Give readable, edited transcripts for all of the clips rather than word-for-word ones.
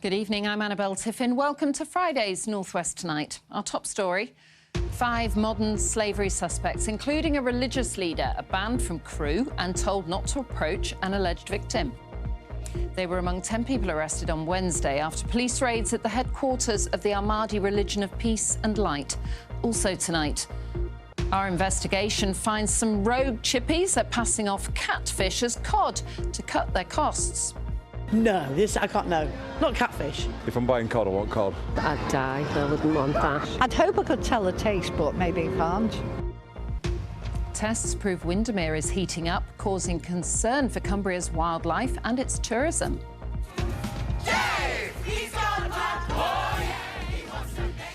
Good evening, I'm Annabelle Tiffin. Welcome to Friday's North West Tonight. Our top story: 5 modern slavery suspects, including a religious leader, are banned from Crewe and told not to approach an alleged victim. They were among 10 people arrested on Wednesday after police raids at the headquarters of the Ahmadi Religion of Peace and Light. Also tonight, our investigation finds some rogue chippies are passing off catfish as cod to cut their costs. No, this I can't know. Not catfish. If I'm buying cod, I want cod. I'd die. I wouldn't want that. I'd hope I could tell the taste, but maybe I can't. Tests prove Windermere is heating up, causing concern for Cumbria's wildlife and its tourism.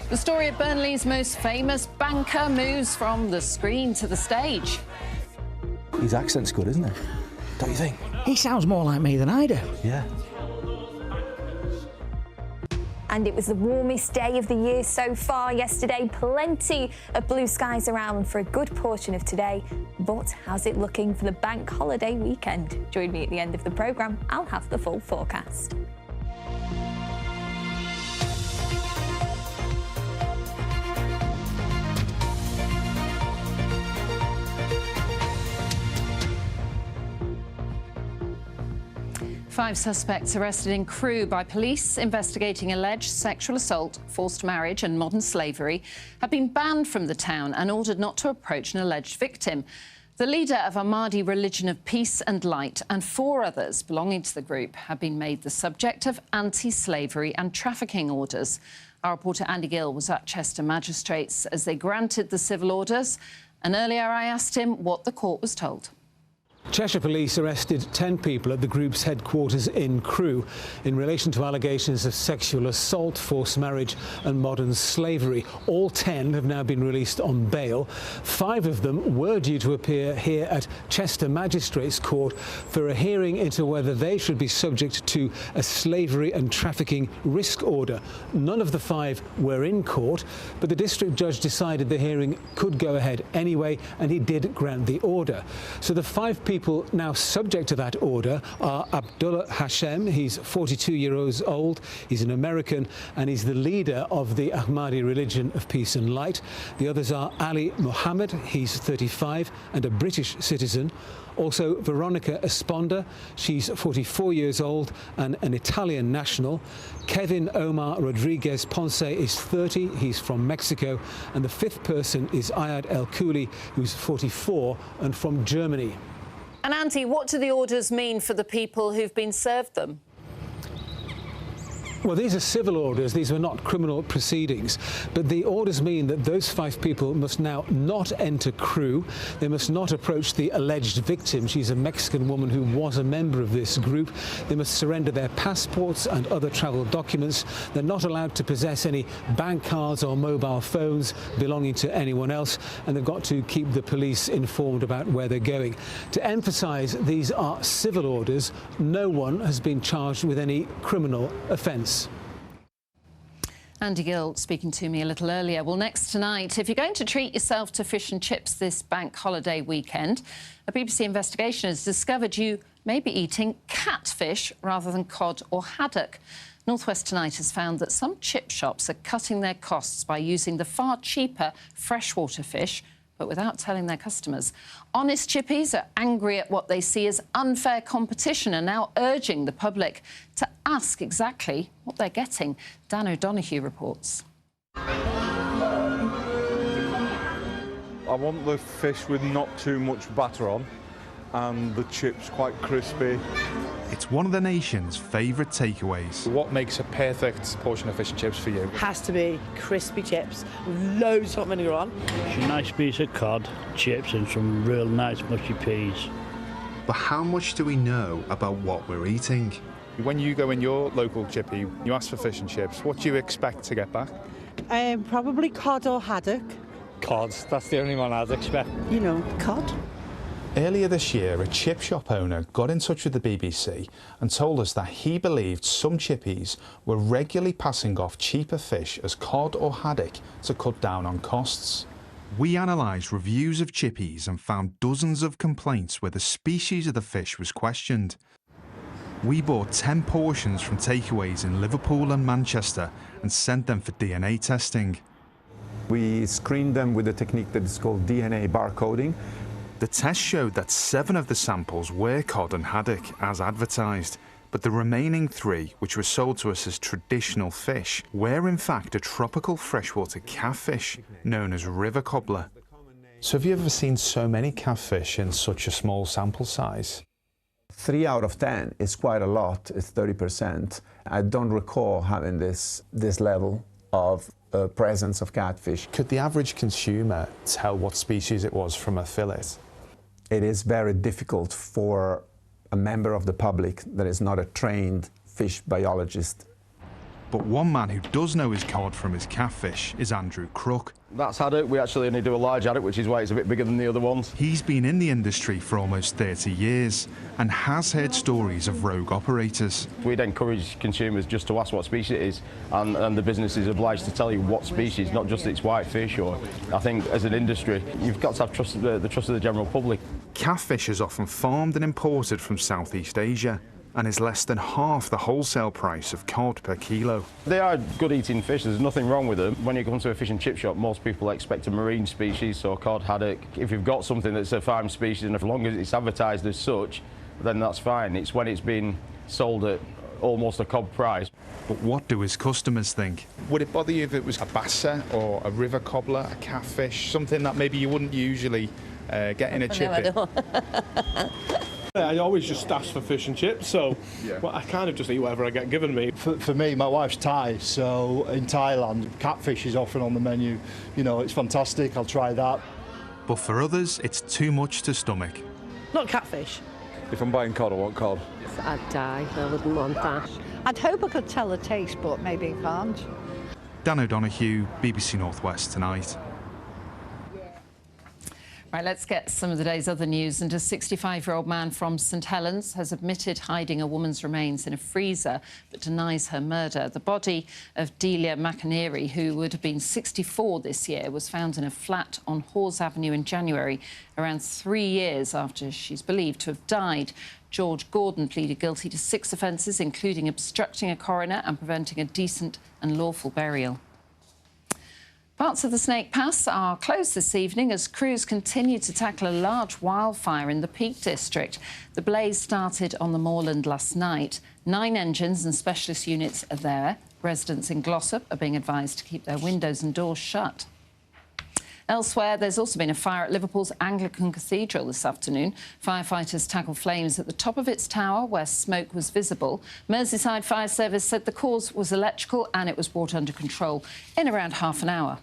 The story of Burnley's most famous banker moves from the screen to the stage. His accent's good, isn't it? Don't you think? He sounds more like me than I do. Yeah. And it was the warmest day of the year so far yesterday. Plenty of blue skies around for a good portion of today. But how's it looking for the bank holiday weekend? Join me at the end of the programme. I'll have the full forecast. Five suspects arrested in Crewe by police investigating alleged sexual assault, forced marriage and modern slavery have been banned from the town and ordered not to approach an alleged victim. The leader of Ahmadi Religion of Peace and Light and 4 others belonging to the group have been made the subject of anti-slavery and trafficking orders. Our reporter Andy Gill was at Chester Magistrates as they granted the civil orders, and earlier I asked him what the court was told. Cheshire Police arrested 10 people at the group's headquarters in Crewe in relation to allegations of sexual assault, forced marriage and modern slavery. All 10 have now been released on bail. 5 of them were due to appear here at Chester Magistrates Court for a hearing into whether they should be subject to a slavery and trafficking risk order. None of the 5 were in court, but the district judge decided the hearing could go ahead anyway, and he did grant the order. So the 5 people now subject to that order are Abdullah Hashem. He's 42 years old. He's an American and he's the leader of the Ahmadi Religion of Peace and Light. The others are Ali Mohammed. He's 35 and a British citizen. Also Veronica Esponda. She's 44 years old and an Italian national. Kevin Omar Rodriguez Ponce is 30. He's from Mexico. And the 5th person is Ayad El Kuli, who's 44 and from Germany. And Auntie, what do the orders mean for the people who've been served them? Well, these are civil orders. These were not criminal proceedings. But the orders mean that those 5 people must now not enter Crewe. They must not approach the alleged victim. She's a Mexican woman who was a member of this group. They must surrender their passports and other travel documents. They're not allowed to possess any bank cards or mobile phones belonging to anyone else. And they've got to keep the police informed about where they're going. To emphasise, these are civil orders. No one has been charged with any criminal offence. Andy Gill speaking to me a little earlier. Well, next tonight, if you're going to treat yourself to fish and chips this bank holiday weekend, a BBC investigation has discovered you may be eating catfish rather than cod or haddock. North West Tonight has found that some chip shops are cutting their costs by using the far cheaper freshwater fish, but without telling their customers. Honest chippies are angry at what they see as unfair competition and now urging the public to ask exactly what they're getting. Dan O'Donoghue reports. I want the fish with not too much batter on and the chips quite crispy. It's one of the nation's favourite takeaways. What makes a perfect portion of fish and chips for you? Has to be crispy chips, loads of hot vinegar on. It's a nice piece of cod, chips and some real nice mushy peas. But how much do we know about what we're eating? When you go in your local chippy, you ask for fish and chips, what do you expect to get back? Probably cod or haddock. Cod, that's the only one I'd expect. You know, cod. Earlier this year, a chip shop owner got in touch with the BBC and told us that he believed some chippies were regularly passing off cheaper fish as cod or haddock to cut down on costs. We analysed reviews of chippies and found dozens of complaints where the species of the fish was questioned. We bought 10 portions from takeaways in Liverpool and Manchester and sent them for DNA testing. We screened them with a technique that is called DNA barcoding. The test showed that 7 of the samples were cod and haddock, as advertised, but the remaining 3, which were sold to us as traditional fish, were in fact a tropical freshwater catfish known as river cobbler. So have you ever seen so many catfish in such a small sample size? 3 out of 10 is quite a lot, it's 30%. I don't recall having this level of presence of catfish. Could the average consumer tell what species it was from a fillet? It is very difficult for a member of the public that is not a trained fish biologist. But one man who does know his cod from his catfish is Andrew Crook. That's haddock. We actually only do a large haddock, which is why it's a bit bigger than the other ones. He's been in the industry for almost 30 years and has heard stories of rogue operators. We'd encourage consumers just to ask what species it is, and the business is obliged to tell you what species, not just it's white fish. Or I think as an industry, you've got to have trust, the trust of the general public. Catfish is often farmed and imported from Southeast Asia and is less than half the wholesale price of cod per kilo. They are good eating fish, there's nothing wrong with them. When you come to a fish and chip shop, most people expect a marine species, so cod, haddock. If you've got something that's a farm species, and as long as it's advertised as such, then that's fine. It's when it's been sold at almost a cod price. But what do his customers think? Would it bother you if it was a bassa or a river cobbler, a catfish, something that maybe you wouldn't usually get in a chippy? I always just ask for fish and chips, so well, I kind of just eat whatever I get given me. For me, my wife's Thai, so in Thailand, catfish is often on the menu. You know, it's fantastic, I'll try that. But for others, it's too much to stomach. Not catfish. If I'm buying cod, I want cod. I'd die, I wouldn't want that. I'd hope I could tell the taste, but maybe I can't. Dan O'Donoghue, BBC North West Tonight. Right, let's get some of the day's other news. And a 65-year-old man from St Helens has admitted hiding a woman's remains in a freezer but denies her murder. The body of Delia McInerney, who would have been 64 this year, was found in a flat on Hawes Avenue in January, around 3 years after she's believed to have died. George Gordon pleaded guilty to 6 offences, including obstructing a coroner and preventing a decent and lawful burial. Parts of the Snake Pass are closed this evening as crews continue to tackle a large wildfire in the Peak District. The blaze started on the moorland last night. 9 engines and specialist units are there. Residents in Glossop are being advised to keep their windows and doors shut. Elsewhere, there's also been a fire at Liverpool's Anglican Cathedral this afternoon. Firefighters tackled flames at the top of its tower, where smoke was visible. Merseyside Fire Service said the cause was electrical and it was brought under control in around half an hour.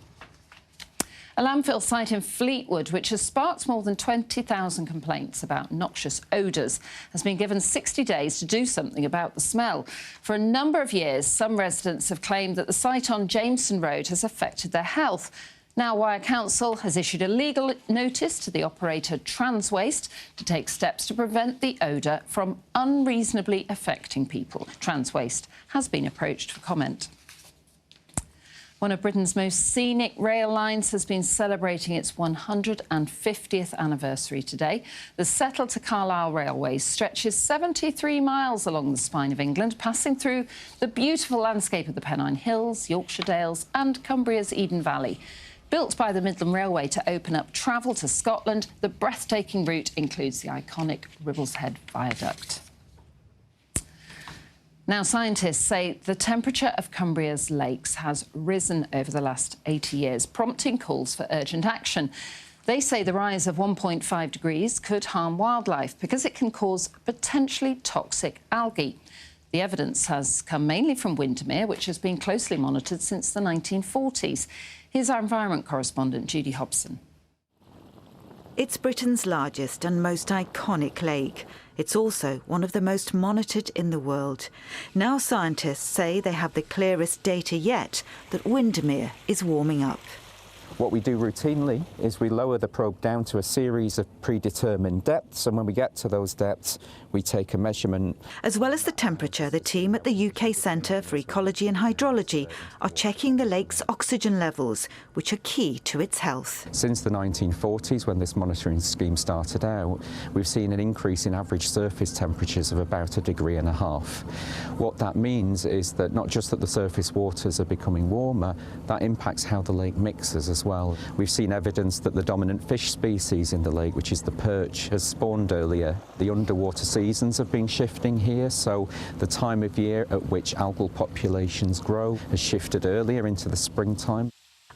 A landfill site in Fleetwood, which has sparked more than 20,000 complaints about noxious odours, has been given 60 days to do something about the smell. For a number of years, some residents have claimed that the site on Jameson Road has affected their health. Now, Wyre Council has issued a legal notice to the operator Transwaste to take steps to prevent the odour from unreasonably affecting people. Transwaste has been approached for comment. One of Britain's most scenic rail lines has been celebrating its 150th anniversary today. The Settle to Carlisle Railway stretches 73 miles along the spine of England, passing through the beautiful landscape of the Pennine Hills, Yorkshire Dales and Cumbria's Eden Valley. Built by the Midland Railway to open up travel to Scotland, the breathtaking route includes the iconic Ribbleshead Viaduct. Now, scientists say the temperature of Cumbria's lakes has risen over the last 80 years, prompting calls for urgent action. They say the rise of 1.5 degrees could harm wildlife because it can cause potentially toxic algae. The evidence has come mainly from Windermere, which has been closely monitored since the 1940s. Here's our environment correspondent, Judy Hobson. It's Britain's largest and most iconic lake. It's also one of the most monitored in the world. Now scientists say they have the clearest data yet that Windermere is warming up. What we do routinely is we lower the probe down to a series of predetermined depths, and when we get to those depths, we take a measurement. As well as the temperature, the team at the UK Centre for Ecology and Hydrology are checking the lake's oxygen levels, which are key to its health. Since the 1940s, when this monitoring scheme started out, we've seen an increase in average surface temperatures of about 1.5 degrees. What that means is that not just that the surface waters are becoming warmer, that impacts how the lake mixes as well. We've seen evidence that the dominant fish species in the lake, which is the perch, has spawned earlier. The underwater seasons have been shifting here, so the time of year at which algal populations grow has shifted earlier into the springtime.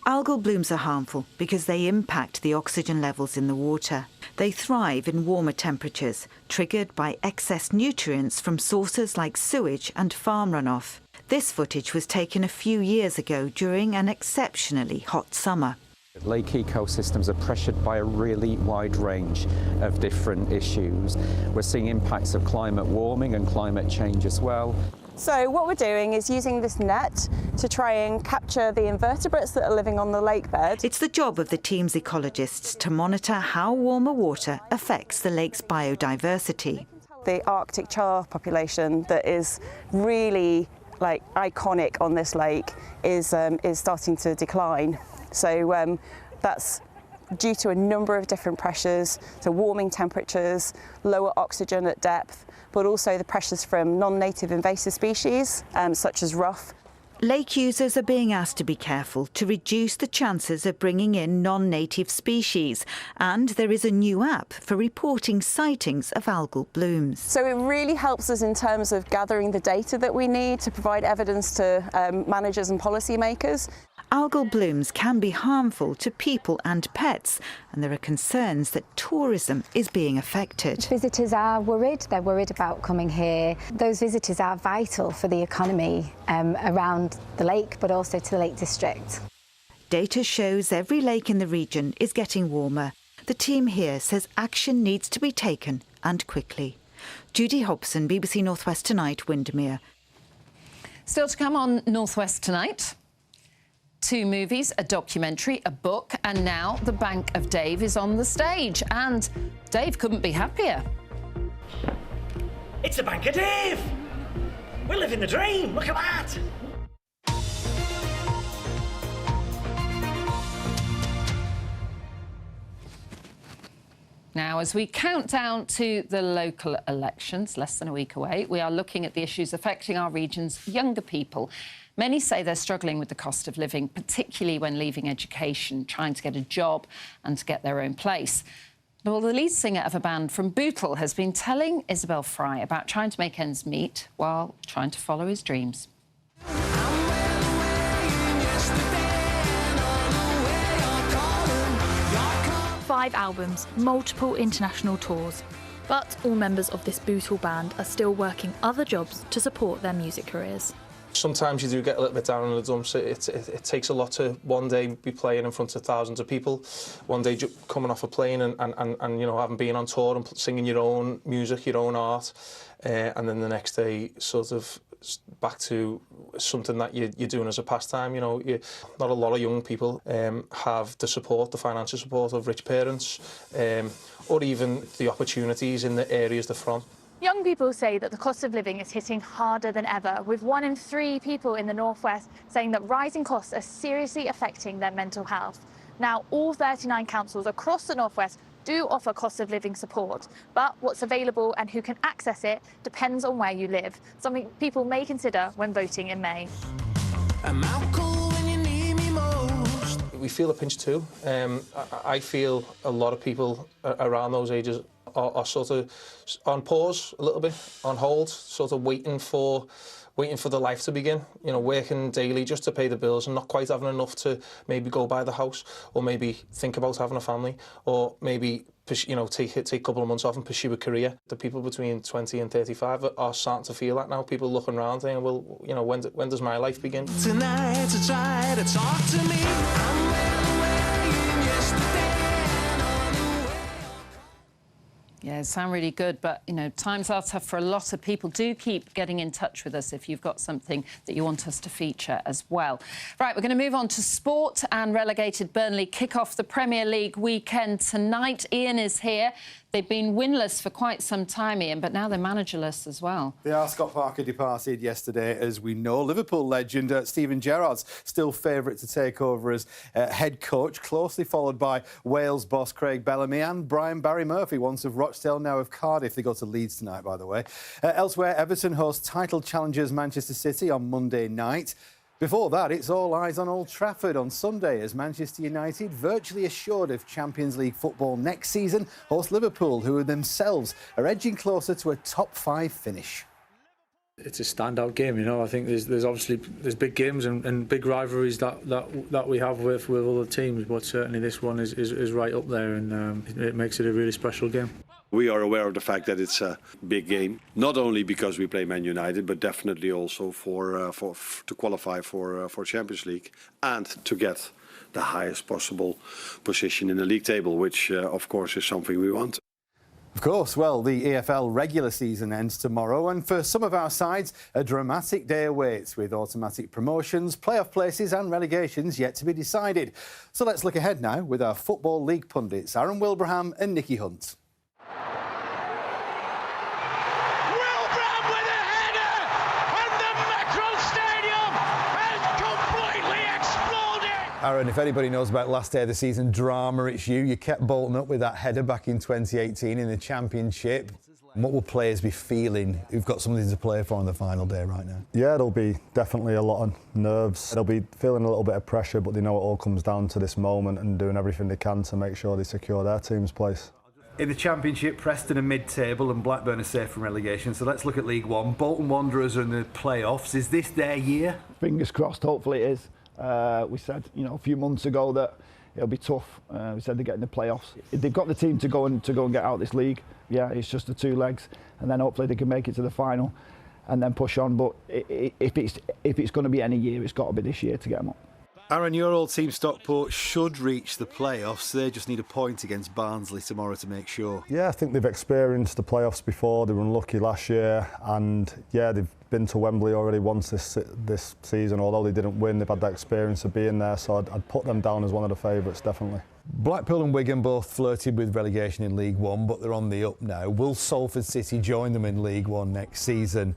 Algal blooms are harmful because they impact the oxygen levels in the water. They thrive in warmer temperatures, triggered by excess nutrients from sources like sewage and farm runoff. This footage was taken a few years ago during an exceptionally hot summer. Lake ecosystems are pressured by a really wide range of different issues. We're seeing impacts of climate warming and climate change as well. So what we're doing is using this net to try and capture the invertebrates that are living on the lake bed. It's the job of the team's ecologists to monitor how warmer water affects the lake's biodiversity. The Arctic char population that is really iconic on this lake is starting to decline. So that's due to a number of different pressures, so warming temperatures, lower oxygen at depth, but also the pressures from non-native invasive species, such as ruff. Lake users are being asked to be careful to reduce the chances of bringing in non-native species, and there is a new app for reporting sightings of algal blooms. So it really helps us in terms of gathering the data that we need to provide evidence to managers and policymakers. Algal blooms can be harmful to people and pets, and there are concerns that tourism is being affected. Visitors are worried. They're worried about coming here. Those visitors are vital for the economy around the lake, but also to the Lake District. Data shows every lake in the region is getting warmer. The team here says action needs to be taken, and quickly. Judy Hobson, BBC North West Tonight, Windermere. Still to come on North West Tonight. 2 movies, a documentary, a book, and now The Bank of Dave is on the stage. And Dave couldn't be happier. It's the Bank of Dave! We're living the dream, look at that! Now, as we count down to the local elections, less than a week away, we are looking at the issues affecting our region's younger people. Many say they're struggling with the cost of living, particularly when leaving education, trying to get a job and to get their own place. Well, the lead singer of a band from Bootle has been telling Isabel Fry about trying to make ends meet while trying to follow his dreams. 5 albums, multiple international tours. But all members of this Bootle band are still working other jobs to support their music careers. Sometimes you do get a little bit down in the dumps. It takes a lot to one day be playing in front of thousands of people, one day coming off a plane and you know, having been on tour and singing your own music, your own art, and then the next day sort of back to something that you're doing as a pastime. You know, not a lot of young people have the support, the financial support of rich parents, or even the opportunities in the areas they're from. Young people say that the cost of living is hitting harder than ever, with 1 in 3 people in the Northwest saying that rising costs are seriously affecting their mental health. Now, all 39 councils across the Northwest do offer cost of living support, but what's available and who can access it depends on where you live, something people may consider when voting in May. We feel a pinch too. I feel a lot of people around those ages are sort of on pause a little bit, on hold, sort of waiting for the life to begin, you know, working daily just to pay the bills and not quite having enough to maybe go buy the house, or maybe think about having a family, or maybe, you know, take a couple of months off and pursue a career. The people between 20 and 35 are starting to feel that now. People looking around saying, well, you know, when does my life begin? Tonight to try to talk to me. Yeah, sound really good, but, you know, times are tough for a lot of people. Do keep getting in touch with us if you've got something that you want us to feature as well. Right, we're going to move on to sport, and relegated Burnley kick off the Premier League weekend tonight. Ian is here. They've been winless for quite some time, Ian, but now they're managerless as well. Yeah, Scott Parker departed yesterday, as we know. Liverpool legend Steven Gerrard's still favourite to take over as head coach, closely followed by Wales boss Craig Bellamy and Barry Murphy, once of Rochdale, now of Cardiff. They go to Leeds tonight, by the way. Elsewhere, Everton host title challengers Manchester City on Monday night. Before that, it's all eyes on Old Trafford on Sunday as Manchester United, virtually assured of Champions League football next season, host Liverpool, who themselves are edging closer to a top 5 finish. It's a standout game, you know. I think there's obviously big games and big rivalries that we have with other teams, but certainly this one is right up there, and it makes it a really special game. We are aware of the fact that it's a big game, not only because we play Man United, but definitely also to qualify for Champions League and to get the highest possible position in the league table, which of course is something we want. Of course, well, the EFL regular season ends tomorrow, and for some of our sides, a dramatic day awaits with automatic promotions, playoff places and relegations yet to be decided. So let's look ahead now with our Football League pundits, Aaron Wilbraham and Nicky Hunt. Aaron, if anybody knows about last day of the season drama, it's you. You kept bolting up with that header back in 2018 in the Championship. What will players be feeling who've got something to play for on the final day right now? Yeah, there'll be definitely a lot of nerves. They'll be feeling a little bit of pressure, but they know it all comes down to this moment and doing everything they can to make sure they secure their team's place. In the Championship, Preston are mid-table and Blackburn are safe from relegation. So let's look at League One. Bolton Wanderers are in the playoffs. Is this their year? Fingers crossed, hopefully it is. We said, you know, a few months ago that it'll be tough. We said they're getting the playoffs. They've got the team to go and get out this league. Yeah, it's just the 2 legs, and then hopefully they can make it to the final, and then push on. But if it's going to be any year, it's got to be this year to get them up. Aaron, your old team Stockport should reach the playoffs. They just need a point against Barnsley tomorrow to make sure. Yeah, I think they've experienced the playoffs before. They were unlucky last year, and yeah, they've been to Wembley already once this season. Although they didn't win, they've had that experience of being there, so I'd put them down as one of the favourites, definitely. Blackpool and Wigan both flirted with relegation in League One, but they're on the up now. Will Salford City join them in League One next season?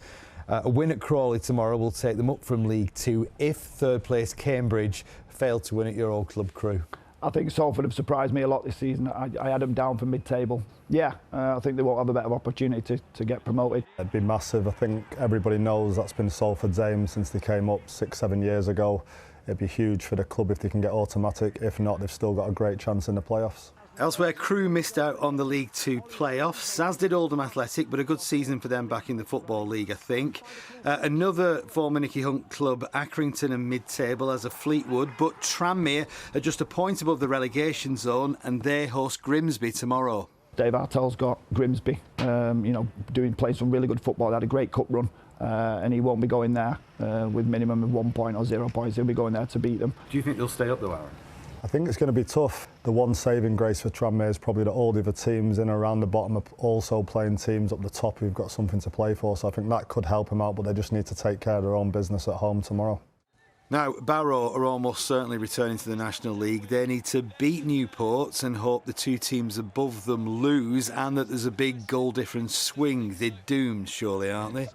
A win at Crawley tomorrow will take them up from League Two if third place Cambridge failed to win at your old club, Crew. I think Salford have surprised me a lot this season. I had them down for mid-table. Yeah, I think they won't have a better opportunity to get promoted. It'd be massive. I think everybody knows that's been Salford's aim since they came up 6-7 years ago. It'd be huge for the club if they can get automatic. If not, they've still got a great chance in the playoffs. Elsewhere, Crewe missed out on the League Two playoffs, as did Oldham Athletic, but a good season for them back in the Football League, I think. Another former Nicky Hunt club, Accrington, are mid-table as a Fleetwood, but Tranmere are just a point above the relegation zone, and they host Grimsby tomorrow. Dave Artell's got Grimsby, playing some really good football. They had a great cup run, and he won't be going there with minimum of 1 point or 0 points. He'll be going there to beat them. Do you think they'll stay up though, Aaron? I think it's going to be tough. The one saving grace for Tranmere is probably that all the other teams in and around the bottom are also playing teams up the top who've got something to play for. So I think that could help them out, but they just need to take care of their own business at home tomorrow. Now, Barrow are almost certainly returning to the National League. They need to beat Newport and hope the 2 teams above them lose and that there's a big goal difference swing. They're doomed, surely, aren't they?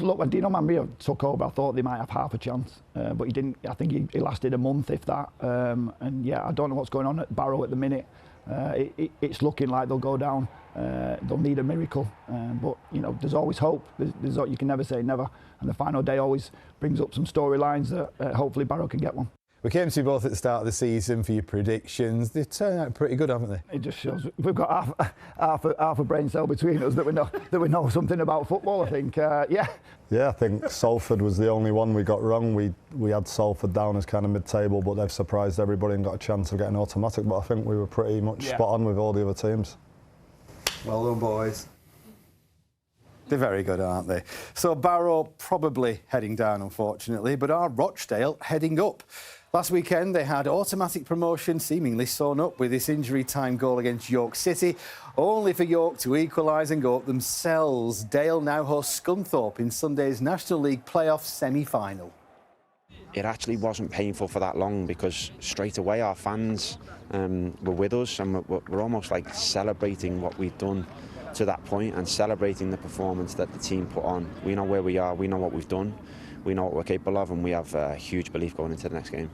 Look, when Dino Mambia took over, I thought they might have half a chance, but he didn't. I think he lasted a month, if that. And yeah, I don't know what's going on at Barrow at the minute. It's looking like they'll go down. They'll need a miracle, but you know, there's always hope. You can never say never, and the final day always brings up some storylines that hopefully Barrow can get one. We came to you both at the start of the season for your predictions. They've turned out pretty good, haven't they? It just shows we've got half a brain cell between us that we know something about football. I think, yeah. Yeah, I think Salford was the only one we got wrong. We had Salford down as kind of mid-table, but they've surprised everybody and got a chance of getting automatic. But I think we were pretty much spot on with all the other teams. Well done, boys. They're very good, aren't they? So Barrow probably heading down, unfortunately, but are Rochdale heading up? Last weekend, they had automatic promotion seemingly sewn up with this injury-time goal against York City, only for York to equalise and go up themselves. Dale now hosts Scunthorpe in Sunday's National League playoff semi-final. It actually wasn't painful for that long because straight away our fans were with us, and we're almost like celebrating what we've done to that point and celebrating the performance that the team put on. We know where we are, we know what we've done, we know what we're capable of, and we have a huge belief going into the next game.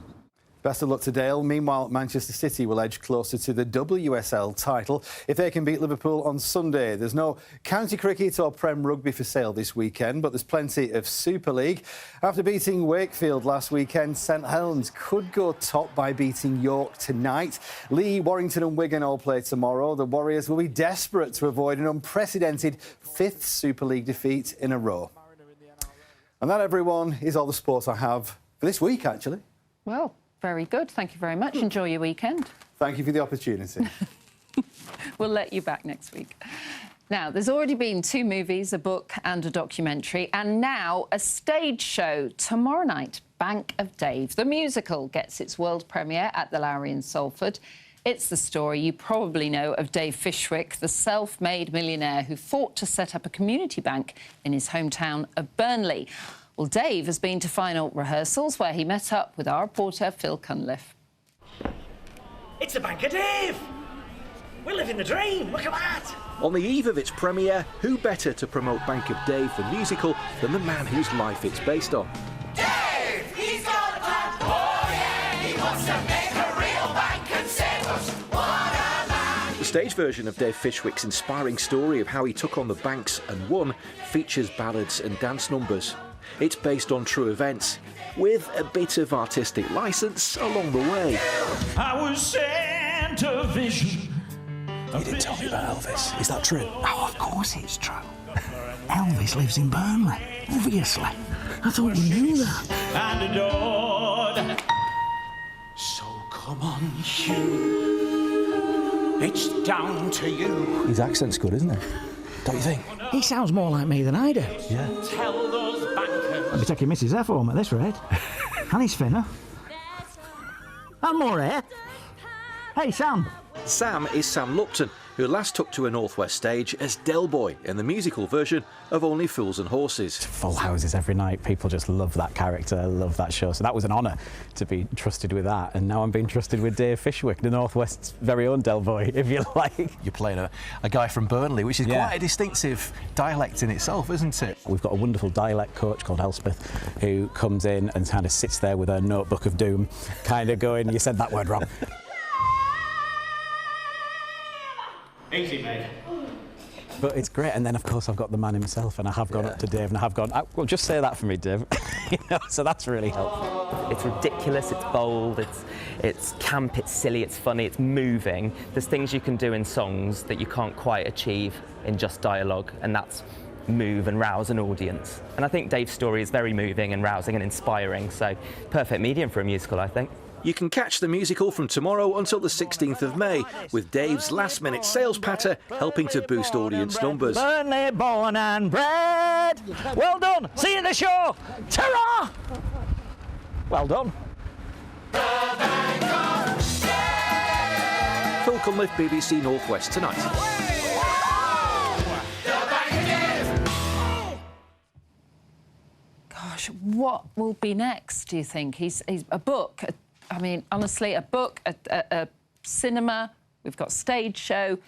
Best of luck to Dale. Meanwhile, Manchester City will edge closer to the WSL title if they can beat Liverpool on Sunday. There's no county cricket or Prem rugby for sale this weekend, but there's plenty of Super League. After beating Wakefield last weekend, St Helens could go top by beating York tonight. Lee, Warrington and Wigan all play tomorrow. The Warriors will be desperate to avoid an unprecedented 5th Super League defeat in a row. And that, everyone, is all the sports I have for this week, actually. Well, very good. Thank you very much. Enjoy your weekend. Thank you for the opportunity. We'll let you back next week. Now, there's already been 2 movies, a book and a documentary, and now a stage show tomorrow night. Bank of Dave, the musical, gets its world premiere at the Lowry in Salford. It's the story you probably know of Dave Fishwick, the self-made millionaire who fought to set up a community bank in his hometown of Burnley. Well, Dave has been to final rehearsals where he met up with our reporter Phil Cunliffe. It's the Bank of Dave! We're living the dream, look at that! On the eve of its premiere, who better to promote Bank of Dave, the musical, than the man whose life it's based on? Dave, he's got a plan. Oh yeah, he wants to make a real bank and save us. What a man! The stage version of Dave Fishwick's inspiring story of how he took on the banks and won features ballads and dance numbers. It's based on true events, with a bit of artistic licence along the way. I was sent a vision. You didn't tell me about Elvis. Is that true? Oh, of course it's true. Elvis lives in Burnley, obviously. I thought you knew that. And adored. So come on, Hugh. It's down to you. His accent's good, isn't it? Don't you think? He sounds more like me than I do. Yeah. Tell those bankers. I'll be taking Mrs. F home at this rate. And he's thinner. And more hair. Hey, Sam. Sam is Sam Lupton, who last took to a North West stage as Del Boy in the musical version of Only Fools and Horses. Full houses every night. People just love that character, love that show. So that was an honour to be trusted with that. And now I'm being trusted with Dave Fishwick, the North West's very own Del Boy, if you like. You're playing a guy from Burnley, which is quite a distinctive dialect in itself, isn't it? We've got a wonderful dialect coach called Elspeth who comes in and kind of sits there with her notebook of doom, kind of going, you said that word wrong. Easy, mate. But it's great, and then of course I've got the man himself, and I have gone up to Dave and I have gone, well, just say that for me, Dave. You know, so that's really helpful. It's ridiculous, it's bold, it's camp, it's silly, it's funny, it's moving. There's things you can do in songs that you can't quite achieve in just dialogue, and that's move and rouse an audience. And I think Dave's story is very moving and rousing and inspiring, so perfect medium for a musical, I think. You can catch the musical from tomorrow until the 16th of May, with Dave's last-minute sales patter helping to boost audience numbers. Burnley born and bred. Well done. See you at the show. Ta-ra! Well done. Phil Cunliffe, BBC North West Tonight. Gosh, what will be next, do you think? He's a book. I mean, honestly, a book, a cinema, we've got stage show.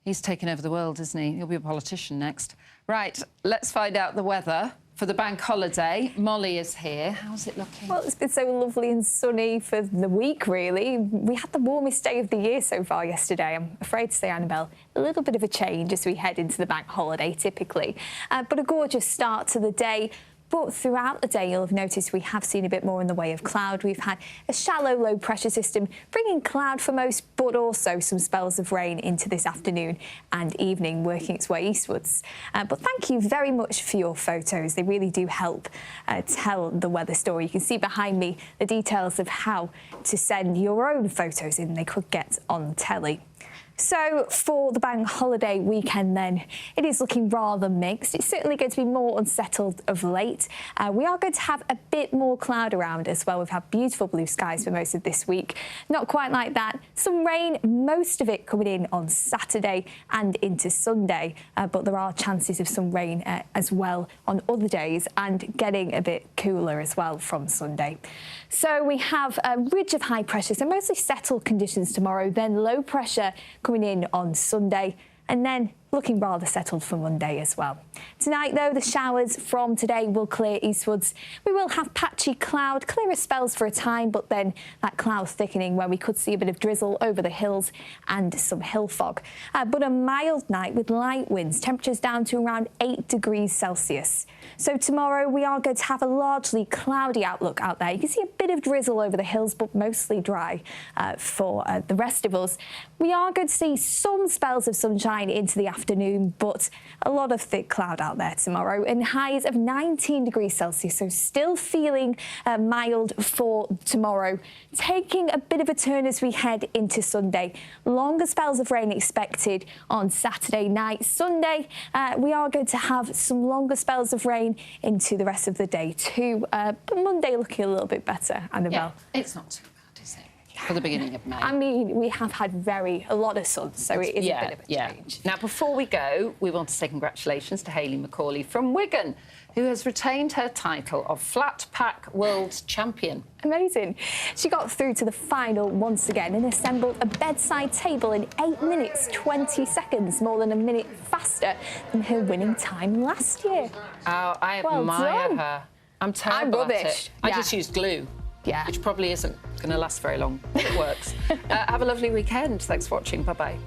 He's taken over the world, isn't he? He'll be a politician next. Right, let's find out the weather for the bank holiday. Molly is here. How's it looking? Well, it's been so lovely and sunny for the week, really. We had the warmest day of the year so far yesterday, I'm afraid to say, Annabelle. A little bit of a change as we head into the bank holiday, typically. But a gorgeous start to the day. But throughout the day, you'll have noticed we have seen a bit more in the way of cloud. We've had a shallow low-pressure system bringing cloud for most, but also some spells of rain into this afternoon and evening, working its way eastwards. But thank you very much for your photos. They really do help tell the weather story. You can see behind me the details of how to send your own photos in. They could get on telly. So for the bank holiday weekend then, it is looking rather mixed. It's certainly going to be more unsettled of late. We are going to have a bit more cloud around as well. We've had beautiful blue skies for most of this week. Not quite like that. Some rain, most of it coming in on Saturday and into Sunday, but there are chances of some rain as well on other days and getting a bit cooler as well from Sunday. So we have a ridge of high pressure, so mostly settled conditions tomorrow, then low pressure coming in on Sunday, and then looking rather settled for Monday as well. Tonight, though, the showers from today will clear eastwards. We will have patchy cloud, clearer spells for a time, but then that cloud thickening where we could see a bit of drizzle over the hills and some hill fog. But a mild night with light winds, temperatures down to around 8 degrees Celsius. So tomorrow we are going to have a largely cloudy outlook out there. You can see a bit of drizzle over the hills, but mostly dry for the rest of us. We are going to see some spells of sunshine into the afternoon, but a lot of thick cloud out there tomorrow, and highs of 19 degrees Celsius, so still feeling mild for tomorrow. Taking a bit of a turn as we head into Sunday. Longer spells of rain expected on Saturday night. Sunday, we are going to have some longer spells of rain into the rest of the day too, but Monday looking a little bit better, Annabelle. Yeah, it's not too bad, is it? For the beginning of May. I mean, we have had a lot of sun, so it is a bit of a change. Now, before we go, we want to say congratulations to Hayley McCauley from Wigan, who has retained her title of Flat Pack World Champion. Amazing. She got through to the final once again and assembled a bedside table in 8 minutes 20 seconds, more than a minute faster than her winning time last year. Oh, I admire her. I'm terrible I'm at rubbish. it. I just use glue. Yeah. Which probably isn't going to last very long, but it works. Have a lovely weekend. Thanks for watching. Bye-bye.